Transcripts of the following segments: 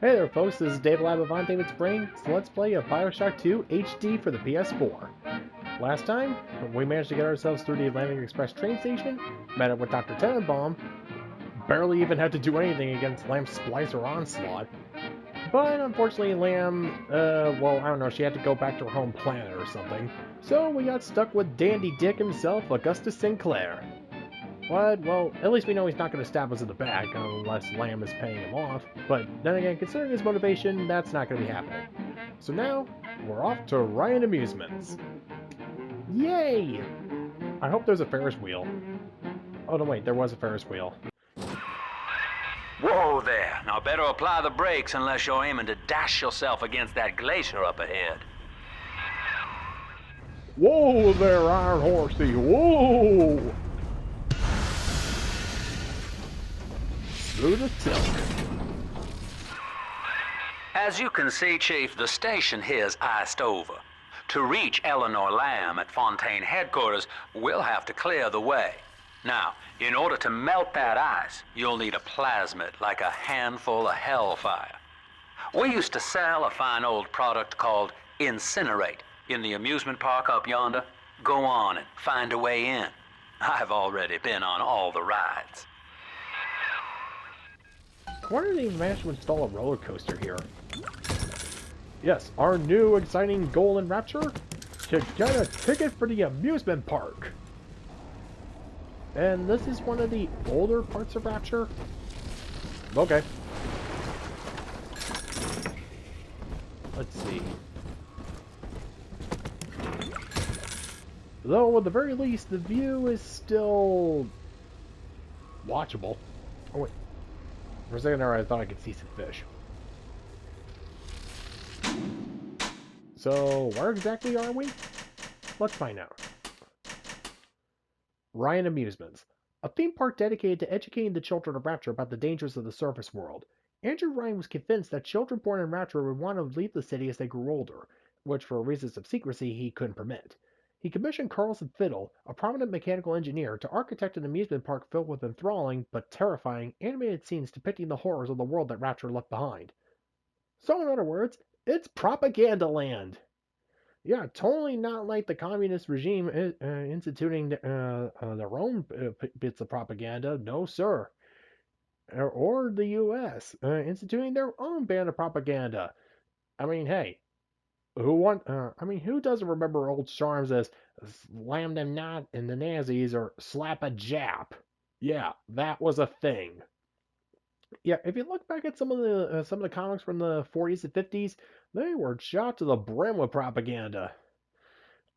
Hey there folks, this is Dave Lab of OnDavidsBrain, so let's play a BioShock 2 HD for the PS4. Last time, we managed to get ourselves through the Atlantic Express train station, met up with Dr. Tenenbaum, barely even had to do anything against Lamb Splicer Onslaught, but unfortunately Lamb, well, I don't know, she had to go back to her home planet or something, so we got stuck with Dandy Dick himself, Augustus Sinclair. What? Well, at least we know he's not going to stab us in the back unless Lamb is paying him off. But then again, considering his motivation, that's not going to be happening. So now, we're off to Ryan Amusements. Yay! I hope there's a Ferris wheel. Oh no, wait, there was a Ferris wheel. Whoa there. Now better apply the brakes unless you're aiming to dash yourself against that glacier up ahead. Whoa there, Iron Horsey! Whoa! Through the tilt. As you can see, Chief, the station here's iced over. To reach Eleanor Lamb at Fontaine headquarters, we'll have to clear the way. Now, in order to melt that ice, you'll need a plasmid, like a handful of hellfire. We used to sell a fine old product called Incinerate in the amusement park up yonder. Go on and find a way in. I've already been on all the rides. Why did they manage to install a roller coaster here? Yes, our new exciting goal in Rapture? To get a ticket for the amusement park! And this is one of the older parts of Rapture? Okay. Let's see. Though, at the very least, the view is still watchable. Oh, wait. For a second there, I thought I could see some fish. So, where exactly are we? Let's find out. Ryan Amusements, a theme park dedicated to educating the children of Rapture about the dangers of the surface world. Andrew Ryan was convinced that children born in Rapture would want to leave the city as they grew older, which for reasons of secrecy he couldn't permit. He commissioned Carlson Fiddle, a prominent mechanical engineer, to architect an amusement park filled with enthralling, but terrifying, animated scenes depicting the horrors of the world that Rapture left behind. So in other words, it's propaganda land! Yeah, totally not like the communist regime instituting their own bits of propaganda, no sir. Or the U.S. Instituting their own band of propaganda. I mean, hey, who doesn't remember old charms as slam them not in the Nazis or slap a Jap? Yeah, that was a thing. Yeah, if you look back at some of the comics from the 40s and 50s, they were shot to the brim with propaganda.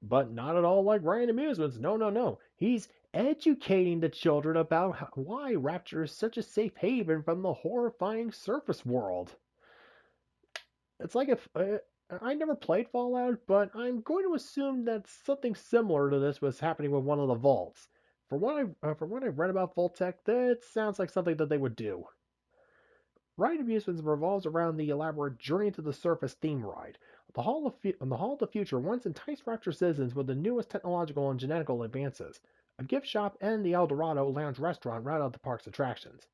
But not at all like Ryan Amusements. No, no, no. He's educating the children about why Rapture is such a safe haven from the horrifying surface world. It's like if I never played Fallout, but I'm going to assume that something similar to this was happening with one of the vaults. From what I've read about Vault-Tec, that sounds like something that they would do. Ride Amusements revolves around the elaborate Journey to the Surface theme ride. The Hall of the Future once enticed Rapture citizens with the newest technological and genetical advances. A gift shop and the El Dorado Lounge restaurant round out the park's attractions.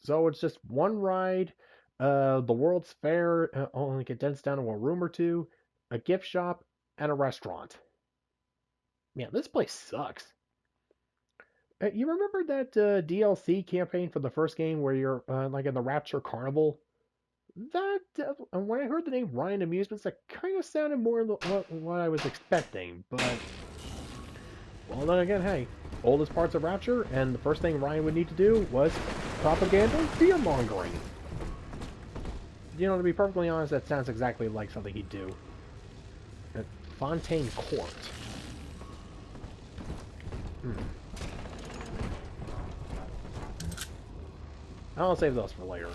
So it's just one ride. The World's Fair only condensed down to a room or two, a gift shop, and a restaurant. Man, this place sucks. You remember that DLC campaign for the first game where you're like in the Rapture Carnival? That when I heard the name Ryan Amusements, that kind of sounded more what I was expecting. But well, then again, hey, oldest parts of Rapture, and the first thing Ryan would need to do was propaganda, fear mongering. You know, to be perfectly honest, that sounds exactly like something he'd do. At Fontaine Court. I'll save those for later.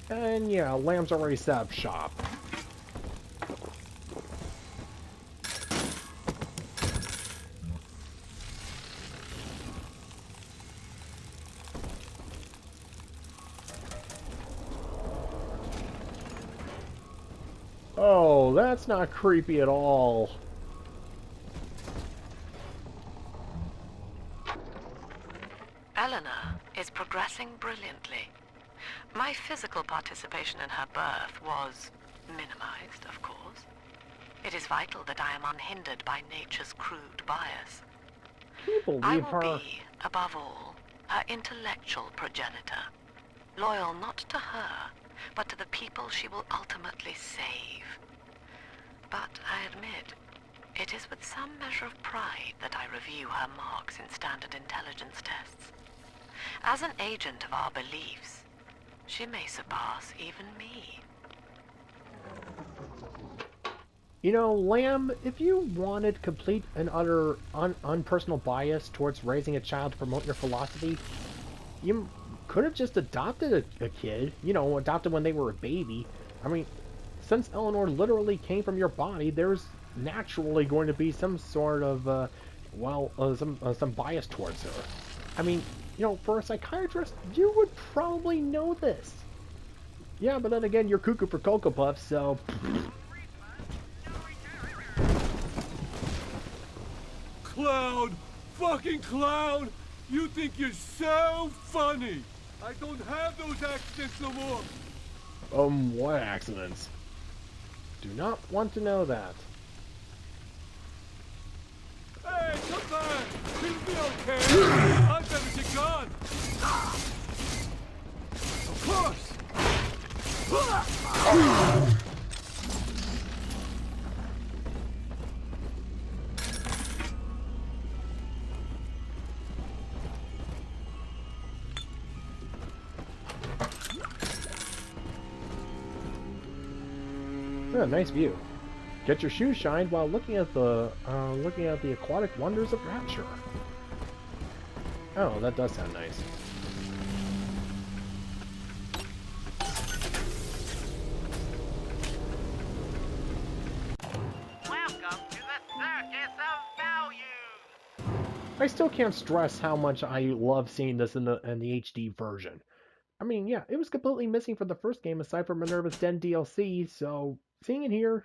And yeah, Lamb's already set up shop. Oh, that's not creepy at all. Eleanor is progressing brilliantly. My physical participation in her birth was minimized, of course. It is vital that I am unhindered by nature's crude bias. Can you I believe will her? be, above all, her intellectual progenitor. Loyal not to her, but to the people she will ultimately save. But I admit, it is with some measure of pride that I review her marks in standard intelligence tests. As an agent of our beliefs, she may surpass even me. You know, Lamb, if you wanted complete and utter unpersonal bias towards raising a child to promote your philosophy, you could have just adopted a kid. You know, adopted when they were a baby. I mean, since Eleanor literally came from your body, there's naturally going to be some sort of, some bias towards her. I mean, you know, for a psychiatrist, you would probably know this. Yeah, but then again, you're cuckoo for Cocoa Puffs, so... Cloud! Fucking Cloud! You think you're so funny! I don't have those accidents no more! What accidents? Do not want to know that. Hey, come back! You'll be okay! I've everything gone! Of course! Yeah, nice view. Get your shoes shined while looking at the aquatic wonders of Rapture. Oh, that does sound nice. Welcome to the Circus of Values! I still can't stress how much I love seeing this in the HD version. I mean, yeah, it was completely missing from the first game aside from Minerva's Den DLC, so seeing it here,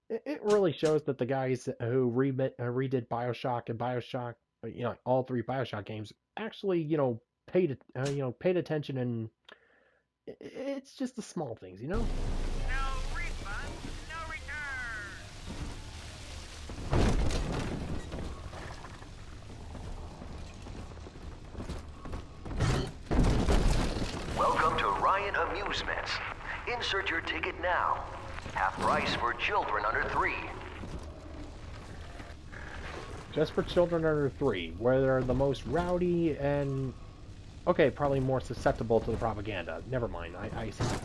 it really shows that the guys who redid BioShock and BioShock, you know, all three BioShock games, actually, you know, paid attention, and it's just the small things, you know. No refund, no return! Welcome to Ryan Amusements. Insert your ticket now. Half price for children under 3. Just for children under 3, where they're the most rowdy and... Okay, probably more susceptible to the propaganda. Never mind, I see that.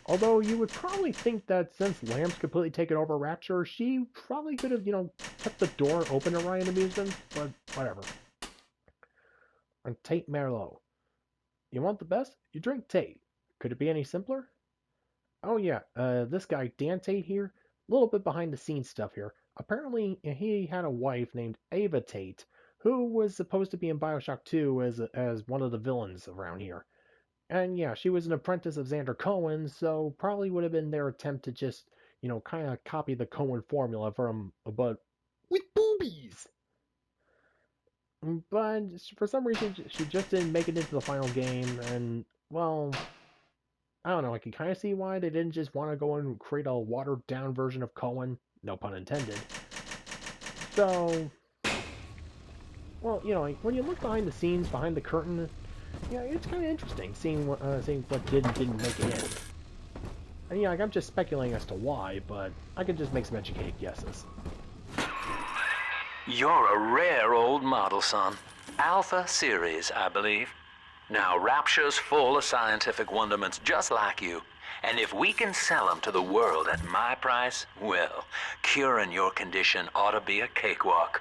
Although you would probably think that since Lamb's completely taken over Rapture, she probably could have, you know, kept the door open to Ryan Amusement, but whatever. And Tate Merlot. You want the best? You drink Tate. Could it be any simpler? Oh yeah, this guy Dan Tate here, a little bit behind the scenes stuff here. Apparently he had a wife named Ava Tate, who was supposed to be in BioShock 2 as one of the villains around here. And yeah, she was an apprentice of Xander Cohen, so probably would have been their attempt to just, you know, kind of copy the Cohen formula from, but with boobies. But for some reason, she just didn't make it into the final game, and, well, I don't know, I can kind of see why they didn't just want to go and create a watered-down version of Cohen, no pun intended. So, well, you know, like, when you look behind the scenes, behind the curtain, yeah, it's kind of interesting seeing what didn't make it in. And yeah, like, I'm just speculating as to why, but I could just make some educated guesses. You're a rare old model, son. Alpha series, I believe. Now, Rapture's full of scientific wonderments just like you. And if we can sell them to the world at my price, well, curing your condition ought to be a cakewalk.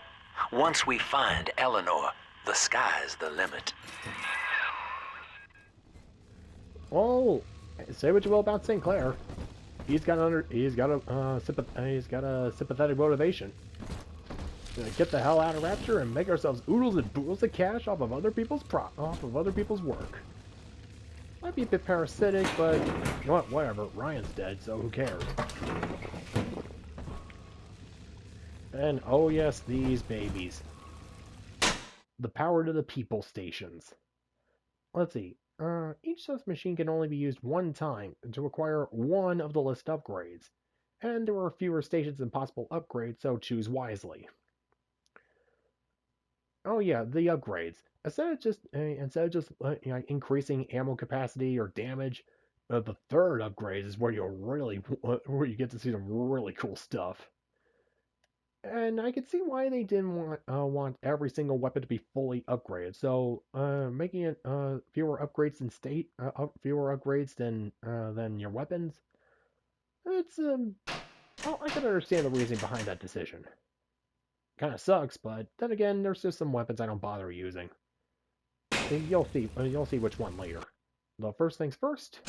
Once we find Eleanor, the sky's the limit. Well, say what you will about St. Clair. He's got a sympathetic motivation. get the hell out of Rapture and make ourselves oodles and boodles of cash off of other people's work. Might be a bit parasitic, but whatever. Ryan's dead, so who cares? And oh yes, these babies. The power to the people stations. Let's see. Each such machine can only be used one time to acquire one of the list upgrades. And there are fewer stations than possible upgrades, so choose wisely. Oh yeah, the upgrades. Instead of just increasing ammo capacity or damage, the third upgrade is where where you get to see some really cool stuff. And I can see why they didn't want every single weapon to be fully upgraded. So making it fewer upgrades than your weapons. It's well, I can understand the reason behind that decision. Kind of sucks, but then again, there's just some weapons I don't bother using. You'll see which one later. The first things first.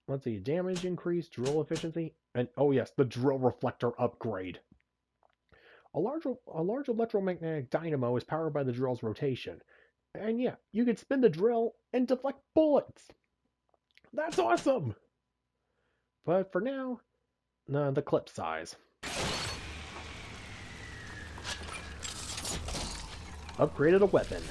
Let's see, damage increase, drill efficiency, and oh yes, the drill reflector upgrade. A large electromagnetic dynamo is powered by the drill's rotation. And yeah, you can spin the drill and deflect bullets. That's awesome! But for now, the clip size. Upgraded a weapon.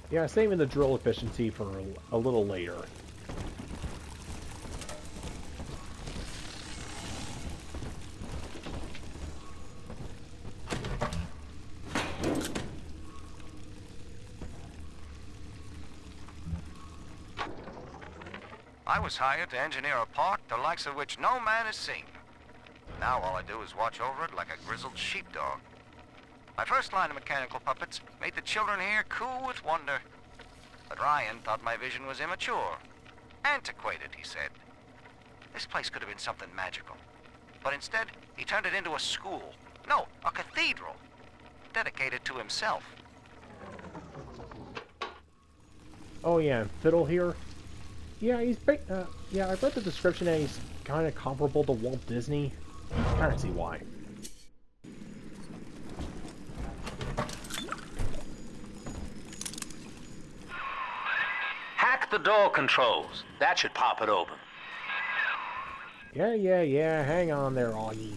Yeah, saving the drill efficiency for a little later. I was hired to engineer a park the likes of which no man has seen. Now all I do is watch over it like a grizzled sheepdog. My first line of mechanical puppets made the children here cool with wonder. But Ryan thought my vision was immature. Antiquated, he said. This place could have been something magical. But instead, he turned it into a school. No, a cathedral. Dedicated to himself. Oh yeah, Fiddle here. Yeah, I read the description that he's kind of comparable to Walt Disney. Kind of see why. Hack the door controls. That should pop it open. Yeah, hang on there, Augie.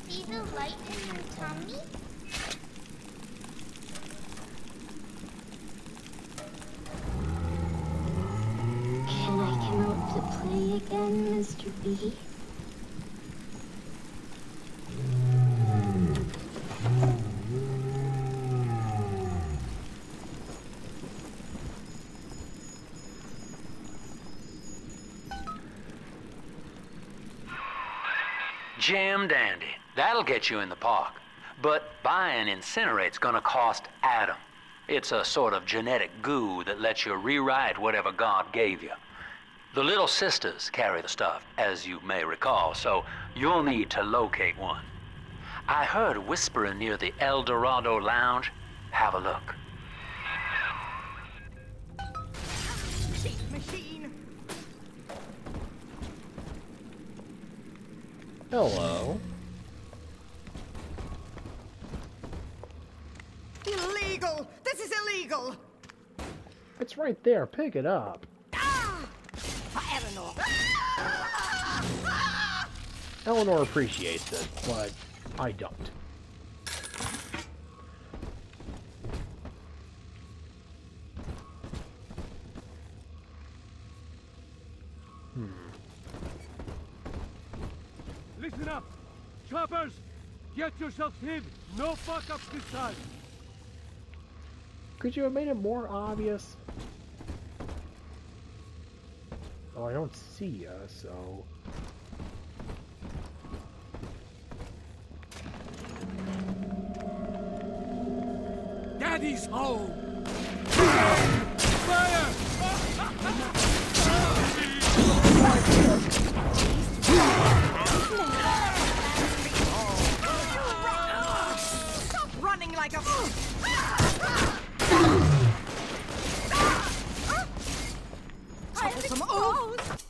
See the light in your tummy? Can I come out to play again, Mr. B? Jim dandy. That'll get you in the park. But buying Incinerate's gonna cost Adam. It's a sort of genetic goo that lets you rewrite whatever God gave you. The Little Sisters carry the stuff, as you may recall, so you'll need to locate one. I heard whispering near the El Dorado Lounge. Have a look. Hello. Illegal! This is illegal! It's right there. Pick it up. Eleanor! Eleanor appreciates it, but I don't. Listen up! Choppers! Get yourselves hid! No fuck-ups this time! Could you have made it more obvious? Oh, I don't see ya, so... Daddy's home! Fire! like a... Troublesome ooze!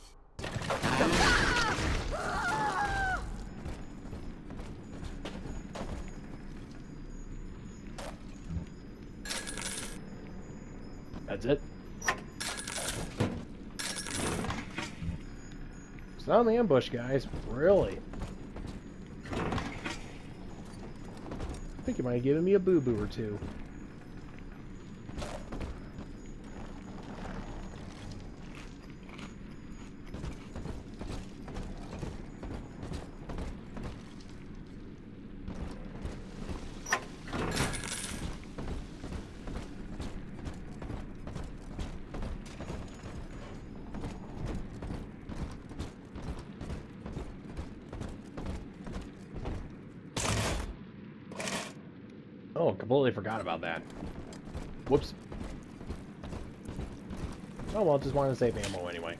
That's it. It's not in the ambush, guys. Really. I think you might have given me a boo-boo or two. Oh, completely forgot about that. Whoops. Oh well, just wanted to save ammo anyway.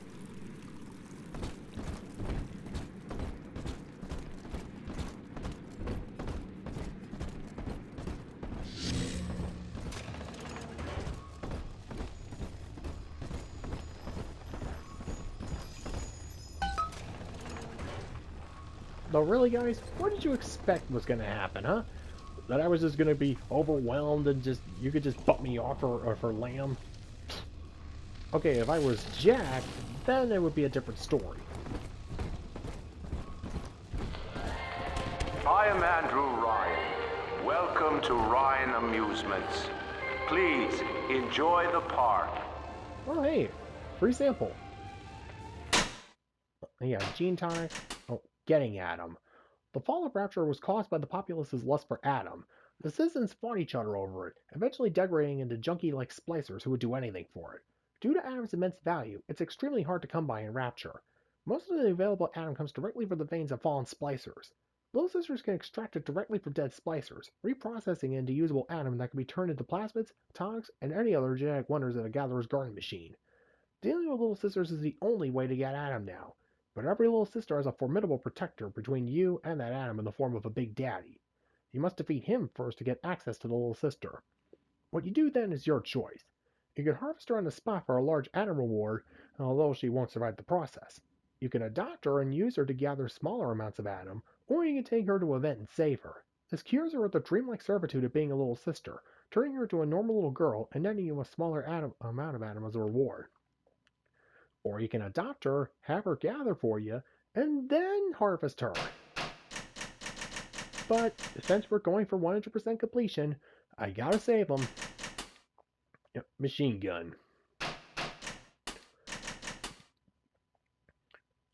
Though really, guys, what did you expect was going to happen, huh? That I was just going to be overwhelmed and just, you could just bump me off for lamb? Okay, if I was Jack, then it would be a different story. I am Andrew Ryan. Welcome to Ryan Amusements. Please, enjoy the park. Oh, hey, free sample. Yeah, gene tonic. Oh, getting at him. The fall of Rapture was caused by the populace's lust for Adam. The citizens fought each other over it, eventually degrading into junkie-like splicers who would do anything for it. Due to Adam's immense value, it's extremely hard to come by in Rapture. Most of the available Adam comes directly from the veins of fallen splicers. Little Sisters can extract it directly from dead splicers, reprocessing it into usable Adam that can be turned into plasmids, togs, and any other genetic wonders in a gatherer's garden machine. Dealing with Little Sisters is the only way to get Adam now. But every little sister has a formidable protector between you and that Adam in the form of a Big Daddy. You must defeat him first to get access to the little sister. What you do then is your choice. You can harvest her on the spot for a large Adam reward, although she won't survive the process. You can adopt her and use her to gather smaller amounts of Adam, or you can take her to a vet and save her. This cures her of the dreamlike servitude of being a little sister, turning her into a normal little girl and netting you a smaller amount of Adam as a reward. Or you can adopt her, have her gather for you, and then harvest her. But since we're going for 100% completion, I gotta save them. Yep, machine gun.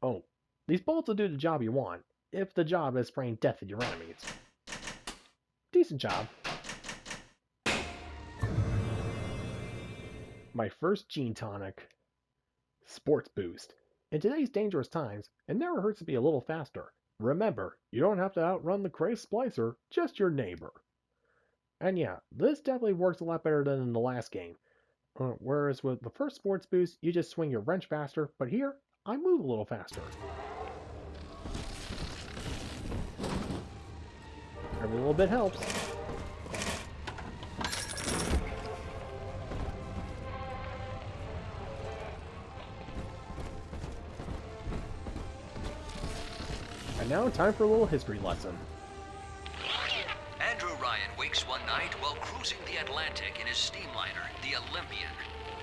Oh, these bullets will do the job you want, if the job is spraying death at your enemies. Decent job. My first gene tonic. Sports boost. In today's dangerous times, it never hurts to be a little faster. Remember, you don't have to outrun the crazed splicer, just your neighbor. And yeah, this definitely works a lot better than in the last game. Whereas with the first sports boost, you just swing your wrench faster, but here, I move a little faster. Every little bit helps. And now, time for a little history lesson. Andrew Ryan wakes one night while cruising the Atlantic in his steamliner, the Olympian.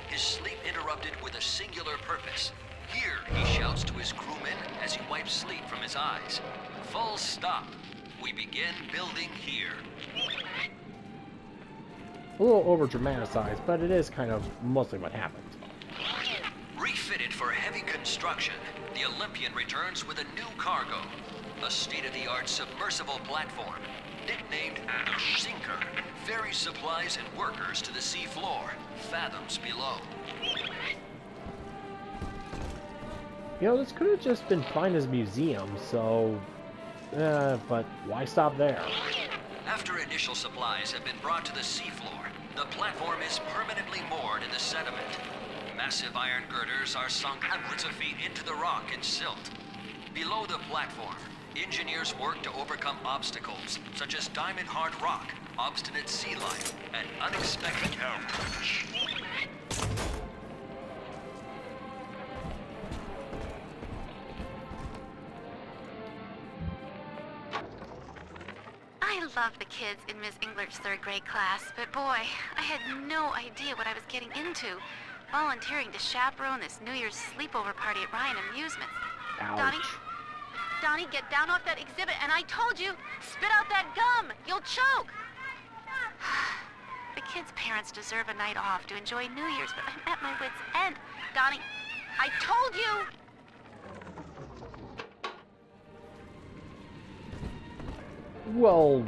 His sleep interrupted with a singular purpose. Here, he shouts to his crewmen as he wipes sleep from his eyes. Full stop. We begin building here. A little over-dramatized, but it is kind of mostly what happened. Refitted for heavy construction, the Olympian returns with a new cargo. A state-of-the-art submersible platform, nicknamed the Sinker, ferries supplies and workers to the sea floor, fathoms below. You know, this could have just been fine as a museum, so... but why stop there? After initial supplies have been brought to the seafloor, the platform is permanently moored in the sediment. Massive iron girders are sunk hundreds of feet into the rock and silt. Below the platform, engineers work to overcome obstacles such as diamond-hard rock, obstinate sea life, and unexpected help. I love the kids in Miss Englert's third grade class, but boy, I had no idea what I was getting into. Volunteering to chaperone this New Year's sleepover party at Ryan Amusements. Ouch. Donnie, get down off that exhibit, and I told you, spit out that gum! You'll choke! The kids' parents deserve a night off to enjoy New Year's, but I'm at my wit's end. Donnie, I told you! Well...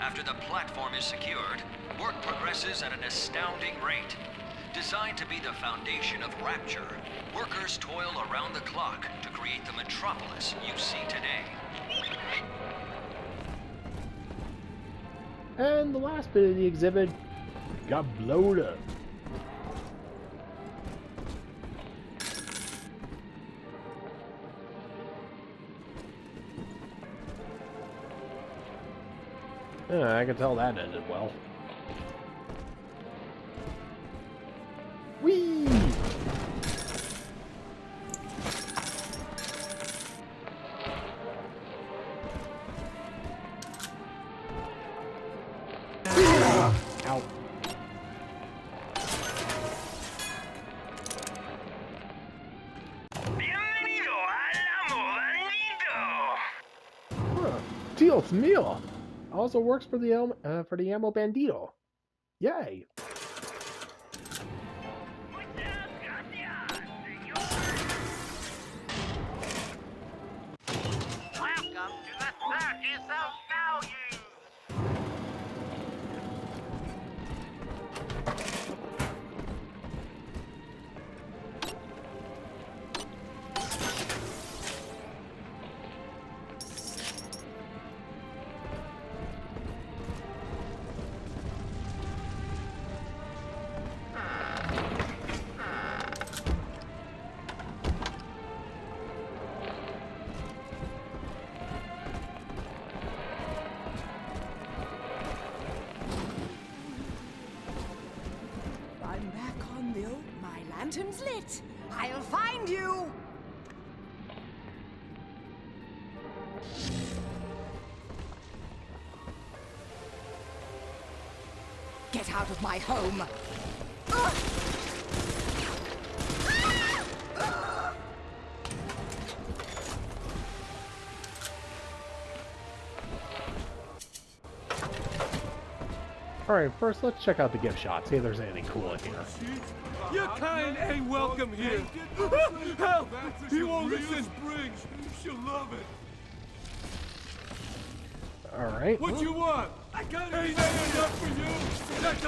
After the platform is secured, work progresses at an astounding rate. Designed to be the foundation of Rapture, workers toil around the clock to create the metropolis you see today. And the last bit of the exhibit got blowed up. I can tell that ended well. Whee! Ow. Huh. Dios mío! Also works for the Amo Bandito. Yay! Welcome to the circus of values. I'm back on the oak. My lantern's lit. I'll find you. Get out of my home. Alright, first let's check out the gift shop, see if there's anything cool in here. Your kind ain't welcome here. Help! He won't listen. Springs. She'll love it. Alright. What you want? I got it. Ain't that enough for you? That's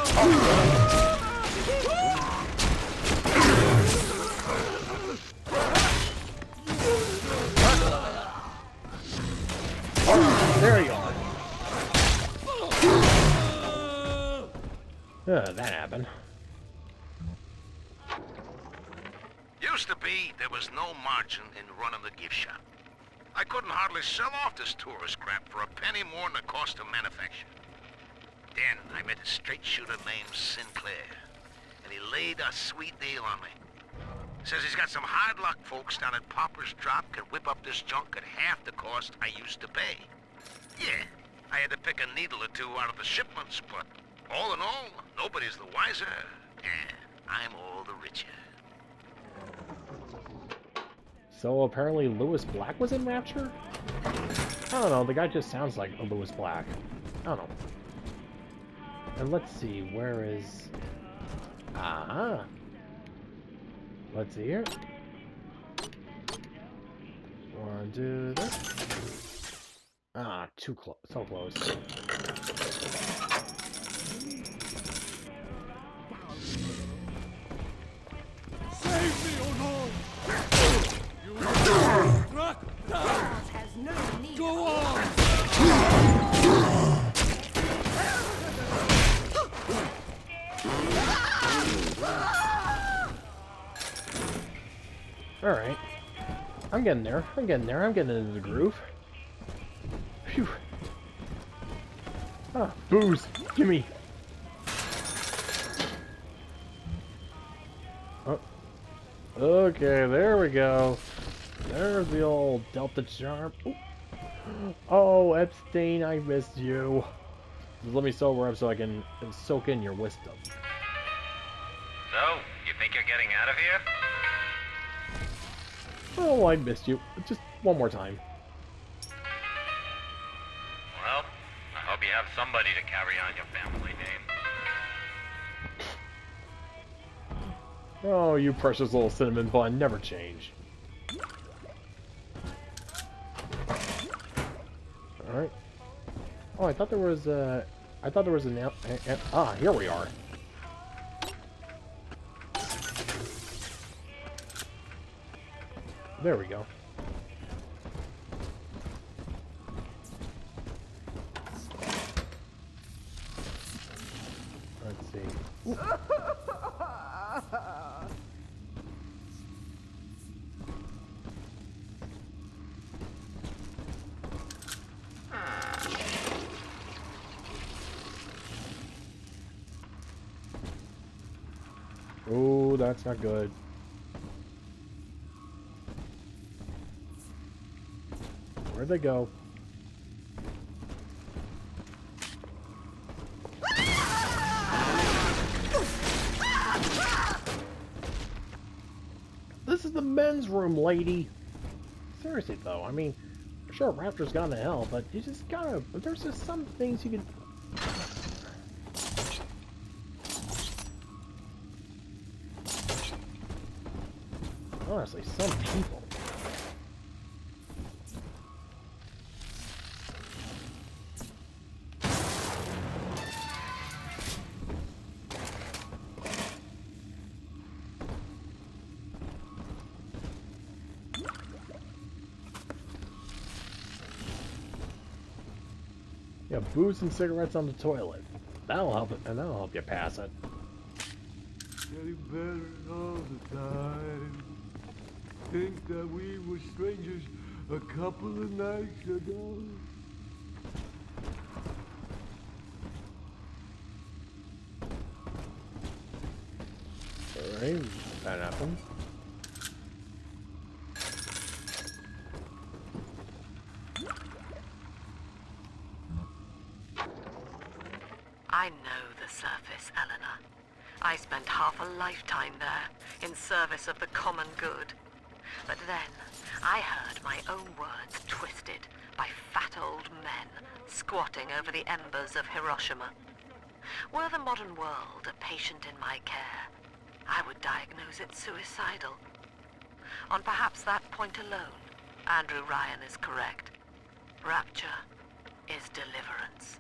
There you are. That happened. Used to be, there was no margin in running the gift shop. I couldn't hardly sell off this tourist crap for a penny more than the cost of manufacture. Then I met a straight shooter named Sinclair, and he laid a sweet deal on me. Says he's got some hard luck folks down at Popper's Drop can whip up this junk at half the cost I used to pay. Yeah, I had to pick a needle or two out of the shipments, but all in all, nobody's the wiser, and I'm all the richer. So apparently Lewis Black was in Rapture? I don't know, the guy just sounds like a Lewis Black. I don't know. And let's see, where is... Uh-huh. Let's see here. Wanna do this? Ah, too close. So close. Save me, oh no! Has no need. Go on! Alright. I'm getting there. I'm getting there. I'm getting into the groove. Phew. Ah, booze. Gimme. Oh. Okay, there we go. There's the old Delta charm. Ooh. Oh, Epstein, I missed you. Just let me sober up so I can soak in your wisdom. So, you think you're getting out of here? Oh, I missed you. Just one more time. Well, I hope you have somebody to carry on your family name. Oh, you precious little cinnamon bun, never change. Alright. Oh, I thought there was a... Ah, here we are. There we go. Let's see. Ooh. Oh, that's not good. Where'd they go? This is the men's room, lady. Seriously, though, I mean, sure, Raptor's gone to hell, but you just gotta... There's just some things you can... Honestly, some people. Yeah, booze and cigarettes on the toilet. That'll help it, and that'll help you pass it. Getting better all the time. Think that we were strangers a couple of nights ago. Alright, that happened. I know the surface, Eleanor. I spent half a lifetime there, in service of the common good. But then, I heard my own words twisted by fat old men squatting over the embers of Hiroshima. Were the modern world a patient in my care, I would diagnose it suicidal. On perhaps that point alone, Andrew Ryan is correct. Rapture is deliverance.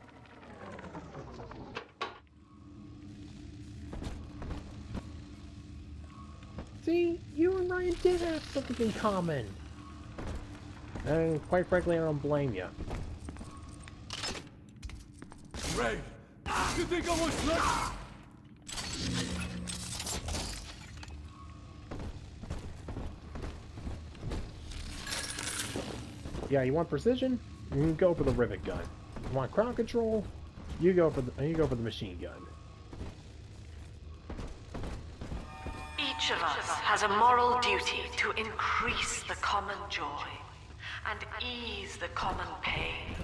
See, you and Ryan did have something in common. And quite frankly, I don't blame you. Ray, you think I was lucky? Yeah, you want precision? You can go for the rivet gun. You want crowd control? You go for the machine gun. Each of us has a moral duty to increase the common joy and ease the common pain.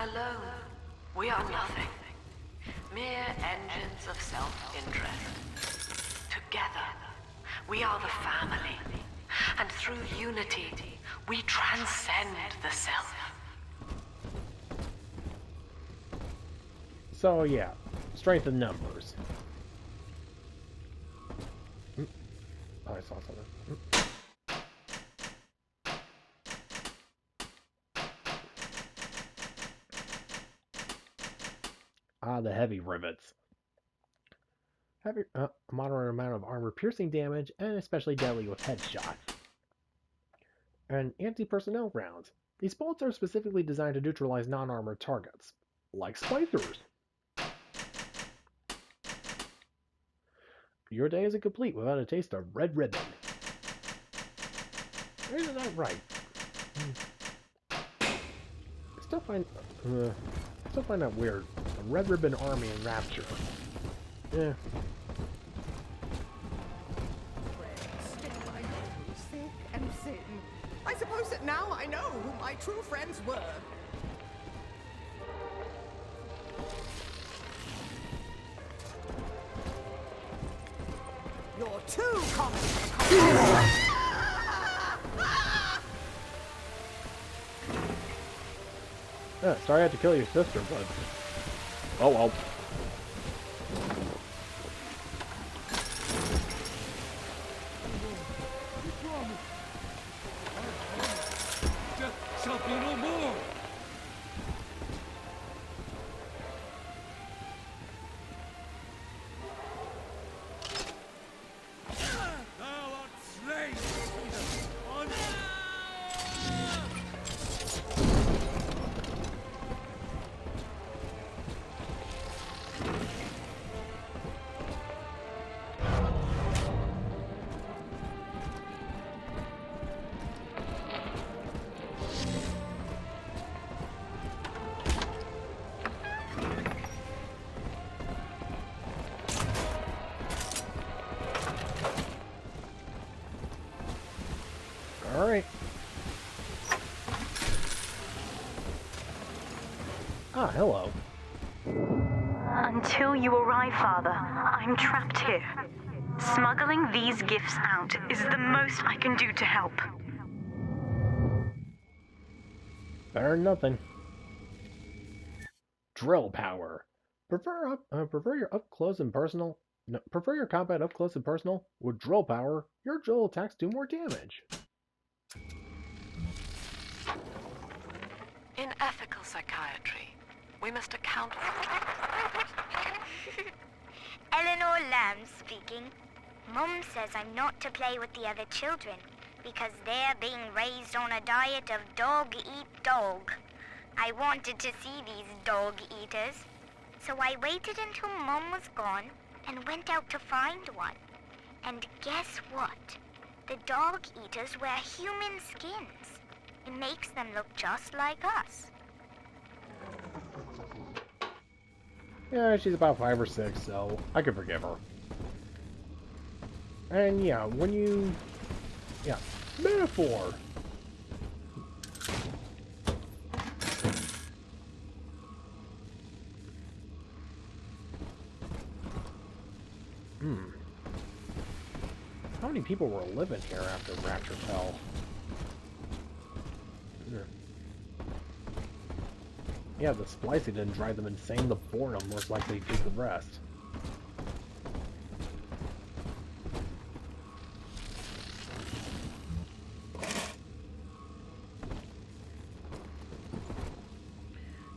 Alone, we are nothing. Mere engines of self-interest. Together, we are the family. And through unity, we transcend the self. So yeah, strength in numbers. Oh, I saw something. Ah, the heavy rivets. Heavy, a moderate amount of armor-piercing damage, and especially deadly with headshot. And anti-personnel rounds. These bullets are specifically designed to neutralize non-armored targets, like splicers. Your day isn't complete without a taste of red ribbon. Isn't that right? I still find that weird. A Red Ribbon Army in Rapture. Yeah. Sick and thin. I suppose that now I know who my true friends were. You're too common. Yeah, sorry I had to kill your sister, but... Oh well. Death shall be no more. Thou art slain, Peter. On Alright. Ah, hello. Until you arrive, Father, I'm trapped here. Smuggling these gifts out is the most I can do to help. Better than nothing. Drill power. Prefer your up close and personal. No, prefer your combat up close and personal. With drill power, your drill attacks do more damage. In ethical psychiatry, we must account for... Eleanor Lamb speaking. Mum says I'm not to play with the other children because they're being raised on a diet of dog-eat-dog. I wanted to see these dog-eaters, so I waited until Mum was gone and went out to find one. And guess what? The dog-eaters wear human skins. It makes them look just like us. Yeah, she's about 5 or 6, so I can forgive her. And yeah, when you... Yeah, metaphor! How many people were living here after Rapture fell? Yeah, the splicing didn't drive them insane. The boredom most likely did the rest.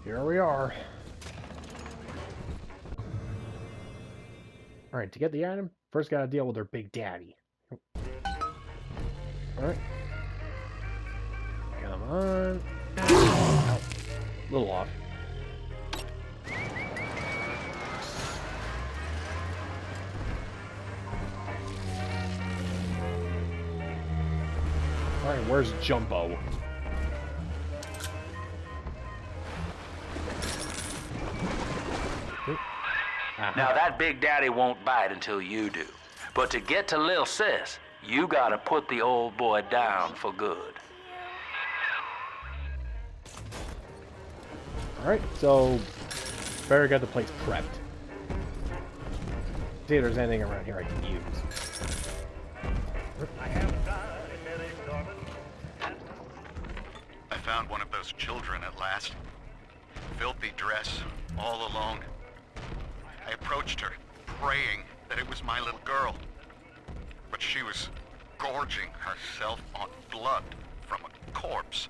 Here we are. Alright, to get the item, first gotta deal with their big daddy. Alright. Come on. Ow. A little off. Alright, where's Jumbo? Now that big daddy won't bite until you do. But to get to Lil Sis, you gotta put the old boy down for good. Alright, so better get the place prepped. See if there's anything around here I can use. I found one of those children at last. Filthy dress, all alone. I approached her, praying that it was my little girl. But she was gorging herself on blood from a corpse.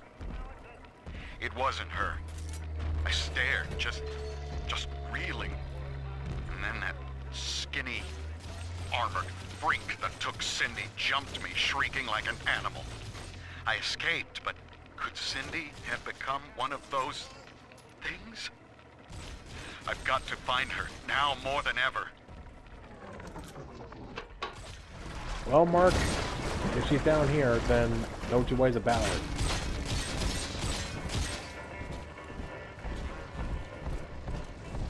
It wasn't her. I stared, just reeling. And then that skinny, armored freak that took Cindy jumped me, shrieking like an animal. I escaped, but could Cindy have become one of those things? I've got to find her, now more than ever. Well, Mark, If she's down here, then no two ways about it.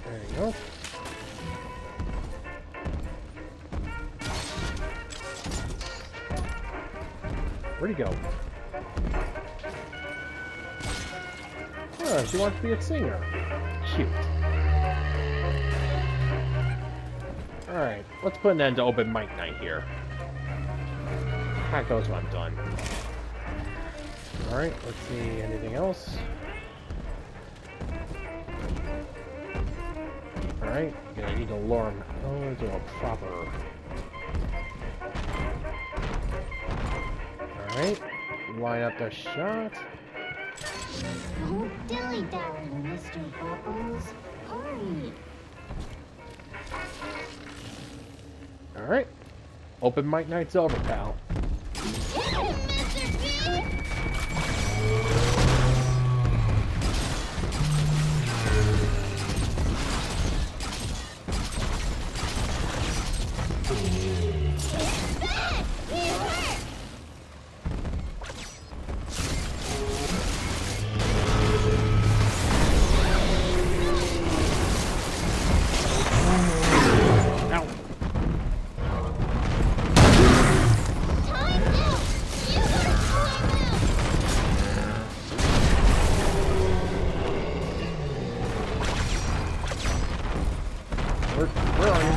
There you go. Where'd he go? Oh, she wants to be a singer. Cute. Alright, let's put an end to open mic night here. That goes when I'm done. Alright, let's see, anything else? Alright, gonna need to lure him into a proper... Alright, line up the shot. Don't dilly-dally, Mr. Bubbles. Hurry. Alright, open mic night's over, pal. Where are you?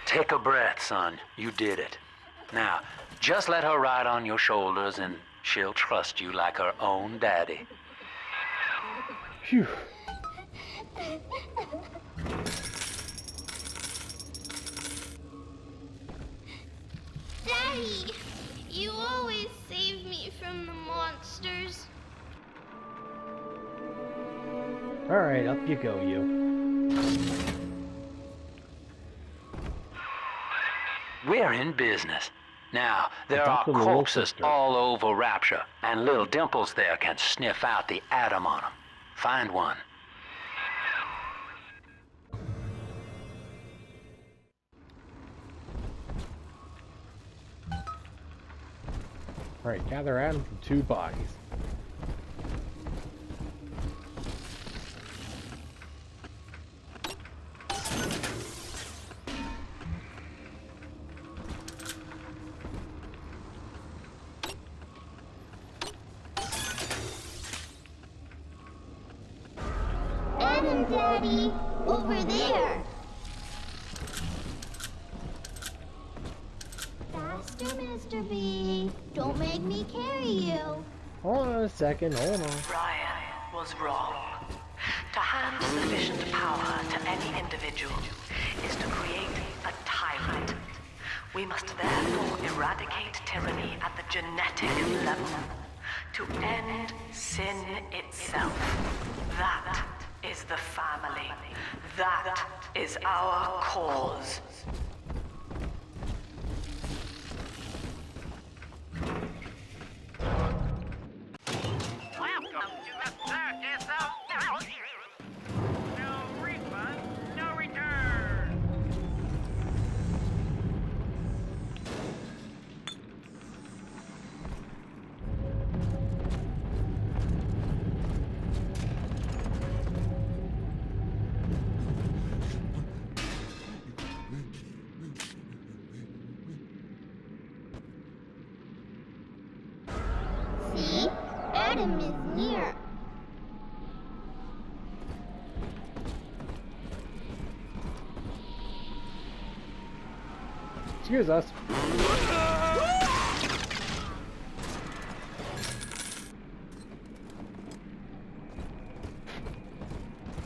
Take a breath, son. You did it. Now, just let her ride on your shoulders and she'll trust you like her own daddy. Phew. Daddy, you always save me from the monsters. Alright, up you go, you. We're in business. Now, there are Adopt a little corpses sister. all over Rapture, and little Dimples there can sniff out the atom on them. Find one. Alright, gather atoms from 2 bodies. Adam, Daddy, over there. Faster, Mr. B. Don't make me carry you. Hold on a second, hold on. Ryan was wrong. To hand sufficient power to any individual is to create a tyrant. We must therefore eradicate tyranny at the genetic level to end sin itself. That is the family. That is our cause. Welcome to the circus of value. No refund, no return. See? Adam is near. Excuse us.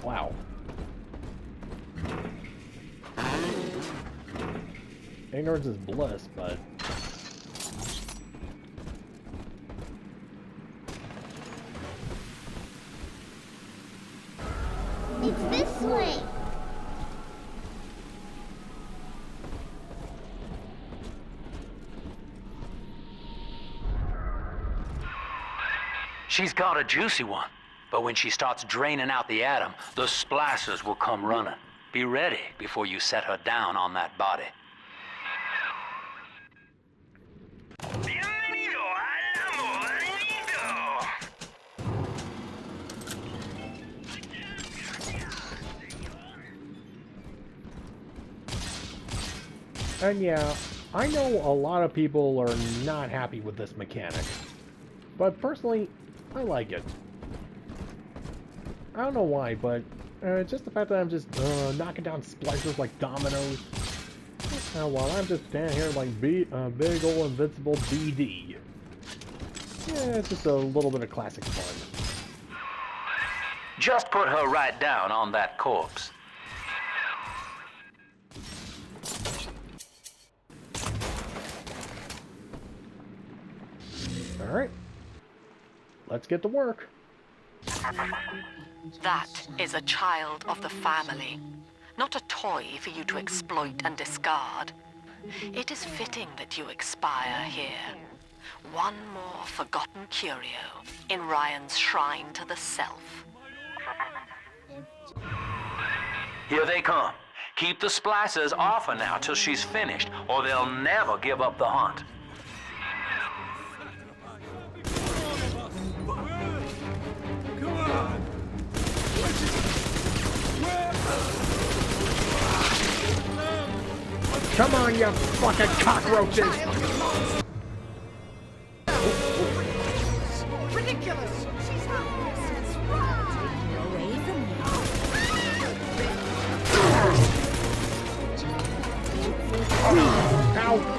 Wow. Ignorance is bliss, but... It's this way. She's got a juicy one. But when she starts draining out the atom, the splicers will come running. Be ready before you set her down on that body. And yeah, I know a lot of people are not happy with this mechanic, but personally, I like it. I don't know why, but just the fact that I'm just knocking down splicers like dominoes, while I'm just standing here like big ol' invincible BD. Yeah, it's just a little bit of classic fun. Just put her right down on that corpse. Alright, let's get to work. That is a child of the family, not a toy for you to exploit and discard. It is fitting that you expire here. One more forgotten curio in Ryan's shrine to the self. Here they come. Keep the splicers off her now till she's finished, or they'll never give up the hunt. Come on, you fucking cockroaches! Ridiculous! She's helpless! Away from me. Ow!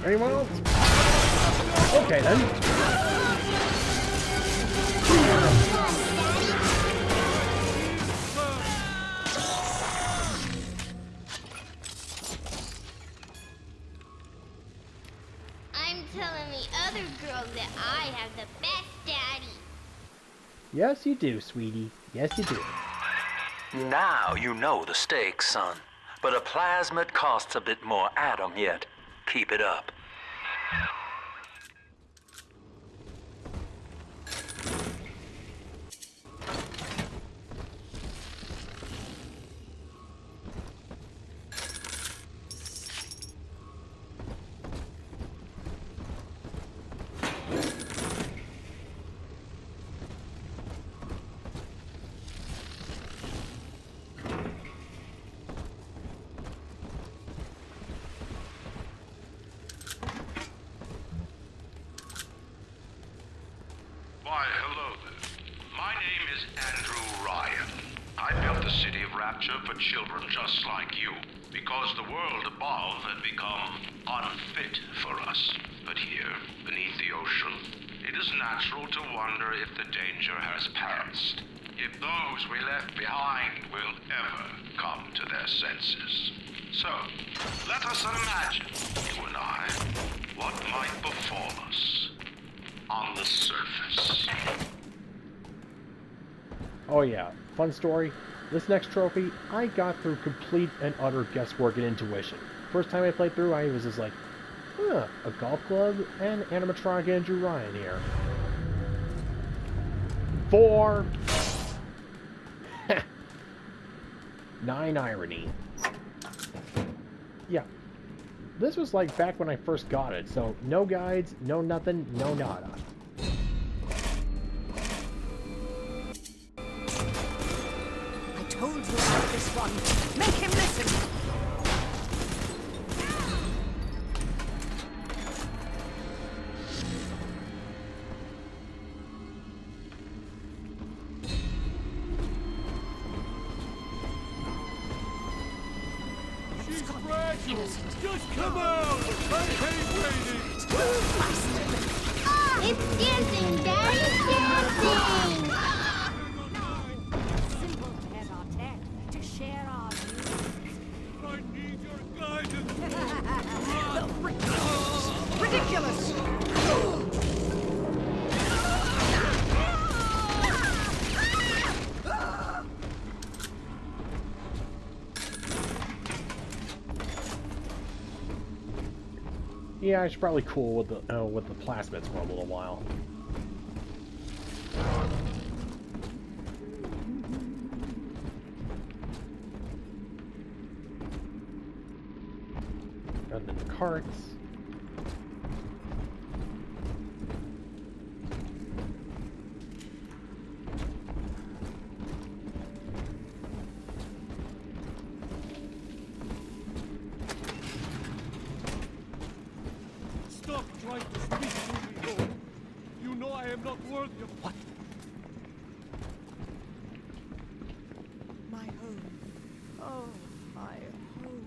Anyone else? Okay then. I'm telling the other girls that I have the best daddy. Yes, you do, sweetie. Yes, you do. Now you know the stakes, son. But a plasmid costs a bit more atom yet. Keep it up. Why, hello there. My name is Andrew Ryan. I built the city of Rapture for children just like you, because the world above had become unfit for us. But here, beneath the ocean, it is natural to wonder if the danger has passed. If those we left behind will ever come to their senses. So, let us imagine, you and I, what might befall us on the surface. Oh yeah, fun story. This next trophy, I got through complete and utter guesswork and intuition. First time I played through, I was just like, huh, a golf club and animatronic Andrew Ryan here. 4. 9 irony. Yeah. This was like back when I first got it, so no guides, no nothing, no nada. I told you about this one. Make him listen. She's fragile! Just come out! I hate waiting! It's dancing, Daddy! Dancing! Simple tete a tete to share our news. I need your guidance! Ridiculous! Yeah, I should probably cool with the plasmids for a little while. And then the carts. Stop trying to speak to me, Lord. You know I am not worthy of what? My home. Oh, my home.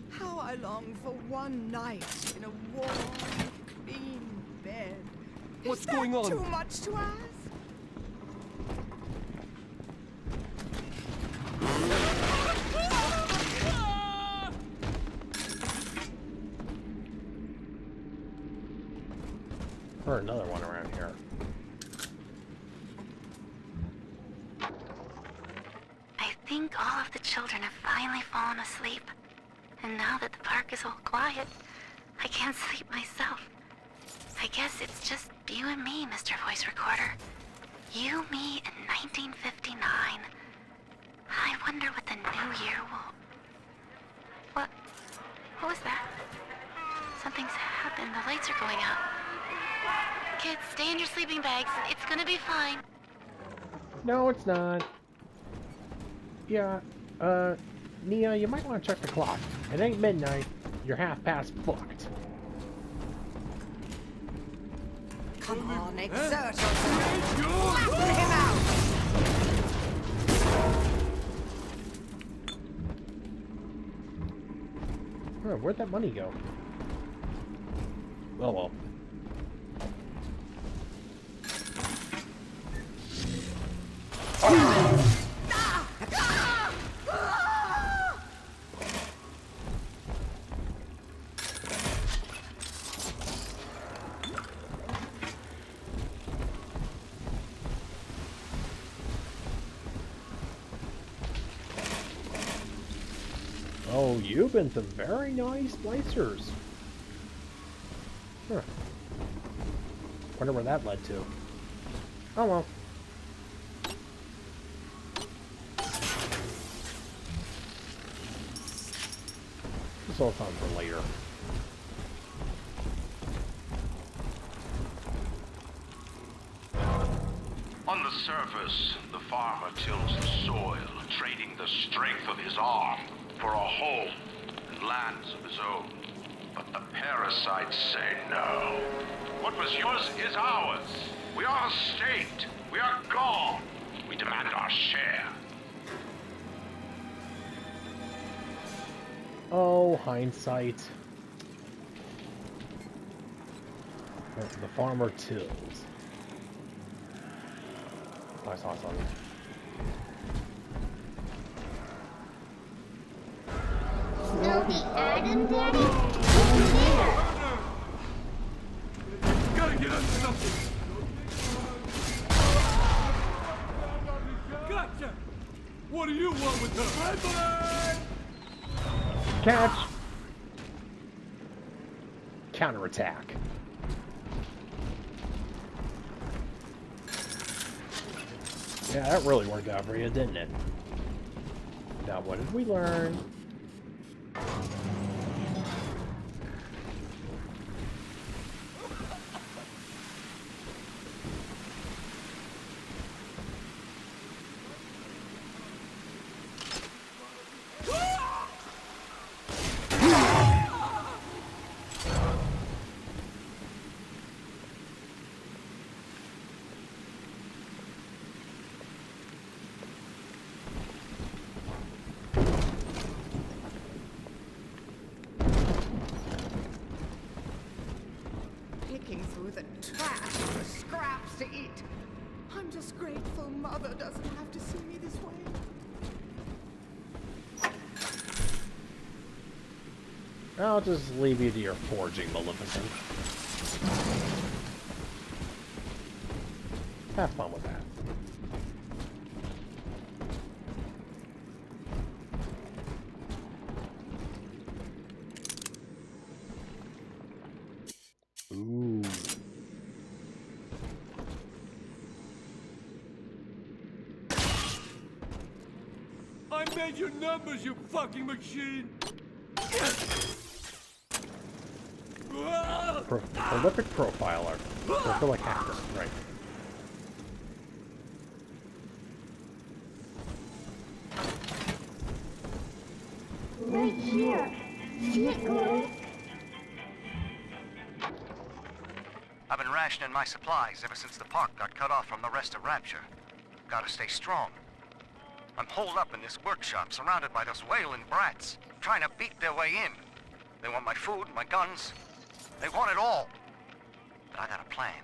How I long for one night in a warm, clean bed. What's Is that going on? too much to ask? Or another one around here. I think all of the children have finally fallen asleep. And now that the park is all quiet, I can't sleep myself. I guess it's just you and me, Mr. Voice Recorder. You, me, and 1959. I wonder what the new year will... What was that? Something's happened. The lights are going out. Kids, stay in your sleeping bags. It's gonna be fine. No, it's not. Yeah, Nia, you might want to check the clock. It ain't midnight. You're half past fucked. Come on, exert yourself. Whack him out! Oh, where'd that money go? Oh well. Oh, you've been some very nice splicers. Huh. Wonder where that led to. Oh well. This all time for later. On the surface, the farmer tills the soil, trading the strength of his arm for a home and lands of his own. But the parasites say no. What was yours is ours. We are a state. We are gone. We demand our share. Oh, hindsight. The farmer tills. I saw something. Still the Adam, Daddy? Gotta get us something. Gotcha. What do you want with her? Catch! Counterattack. Yeah, that really worked out for you, didn't it? Now, what did we learn? Picking through the trash for scraps to eat. I'm just grateful Mother doesn't have to see me this way. I'll just leave you to your forging, Maleficent. Have fun with that. I made your numbers, you fucking machine! Prolific profiler. Prolific hacker, right. Right here. See it, girl? I've been rationing my supplies ever since the park got cut off from the rest of Rapture. Gotta stay strong. I'm holed up in this workshop, surrounded by those whaling brats, trying to beat their way in. They want my food, my guns. They want it all. But I got a plan.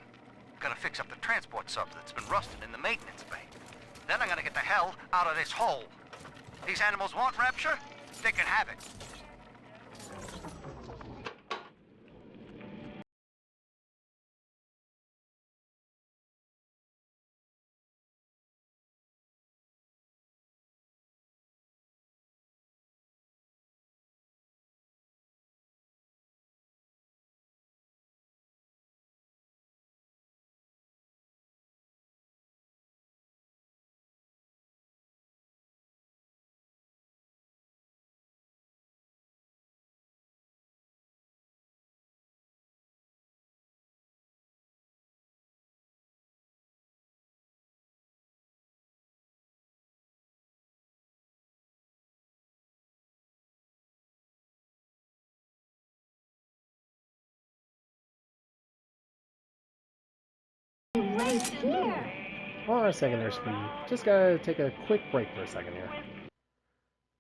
Gonna fix up the transport sub that's been rusted in the maintenance bay. Then I'm gonna get the hell out of this hole. These animals want Rapture? They can have it. Right here. Hold on a second there, Speed. Just gotta take a quick break for a second here.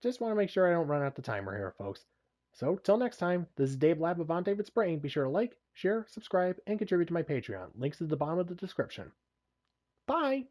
Just want to make sure I don't run out the timer here, folks. So, till next time, this is Dave Lab of OnDavidsBrain. Be sure to like, share, subscribe, and contribute to my Patreon. Links at the bottom of the description. Bye!